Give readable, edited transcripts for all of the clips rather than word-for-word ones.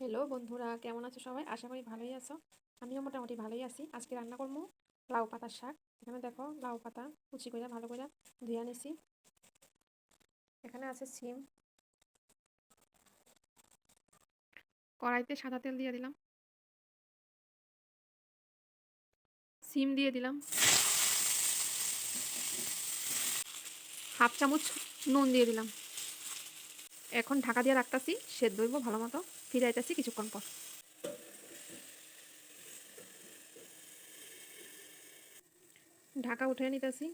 Hello বন্ধুরা, কেমন আছো সবাই? আশা করি ভালোই আছো। আমিও মোটামুটি ভালোই আছি। আজকে রান্না করবো লাউ পাতার শাক। এখানে দেখো লাউ পাতা কুচি করে ভালো করে ধুয়ে নিছি। এখানে আছে সিম। কড়াইতে সাদা তেল দিয়ে দিলাম, সিম দিয়ে দিলাম, হাফ চামচ নুন দিয়ে দিলাম। এখন ঢাকা দিয়ে রাখতেছি, সেদ্ধ হইব ভালো মতো। ফিরে আইতেছি কিছুক্ষণ পর। ঢাকা উঠিয়ে নিতেছি।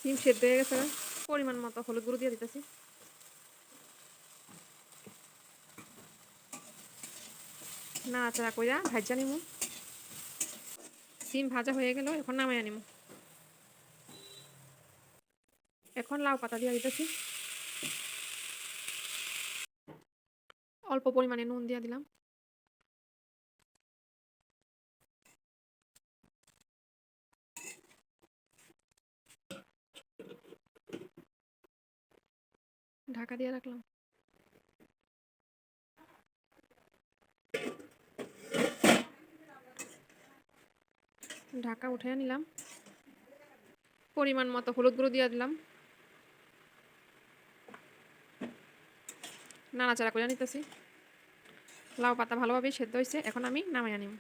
সিম সেদ্ধ হয়ে গেছে, পরিমাণ মতো হলুদ গুঁড়ো দিয়ে দিতেছি। নাড়াচাড়া কইরা ভাজা নিমু। সিম ভাজা হয়ে গেল, এখন নামাইয়া নিমু। এখন লাউ পাতা দিয়ে দিতেছি। অল্প পরিমাণে নুন দিয়ে দিলাম। ঢাকা দিয়ে রাখলাম। ঢাকা উঠিয়ে নিলাম। পরিমাণ মতো হলুদ গুঁড়ো দিয়ে দিলাম। নাড়াচাড়া করে নিতেছি। লাউ পাতা ভালোভাবে সেদ্ধ হয়েছে, এখন আমি নামাইয়া নিব।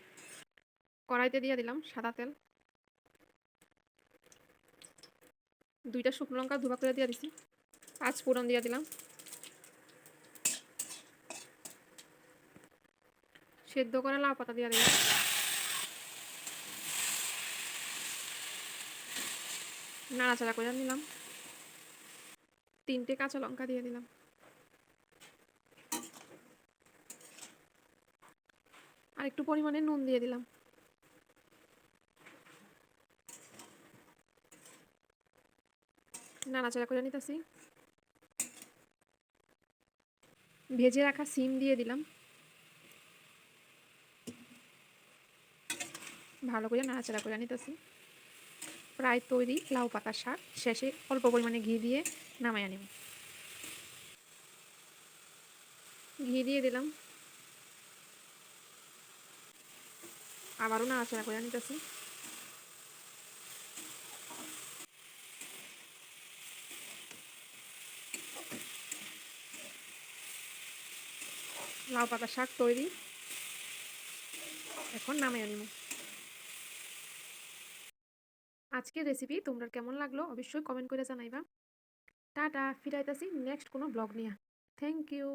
কড়াইতে দিয়ে দিলাম সাদা তেল। 2টা শুকনো লঙ্কা ধুবা করে দিয়ে দিছি। 5 ফোড়ন দিয়ে দিলাম। সেদ্ধ করে লাউ পাতা দিয়ে দিলাম। নাড়াচাড়া করে নিলাম। 3টে কাঁচা লঙ্কা দিয়ে দিলাম। আর একটু পরিমাণে নুন দিয়ে দিলাম। নাড়াচাড়া করে নিতেছি। ভেজে রাখা সিম দিয়ে দিলাম। ভালো করে নাড়াচাড়া করে নিতেছি। প্রায় তৈরি লাউ পাতার শাক। শেষে অল্প পরিমাণে ঘি দিয়ে নামাইয়া নিব। ঘি দিয়ে দিলাম। আবারও নাড়াচাড়া করে নিতেছি। লাউ পাতার শাক তৈরি, এখন নামাইয়া নিব। আজকের রেসিপি তোমরা কেমন লাগলো অবশ্যই কমেন্ট করে জানাইবা। টাটা, ফিরাইতাছি নেক্সট কোনো ব্লগ নিয়ে। Thank you.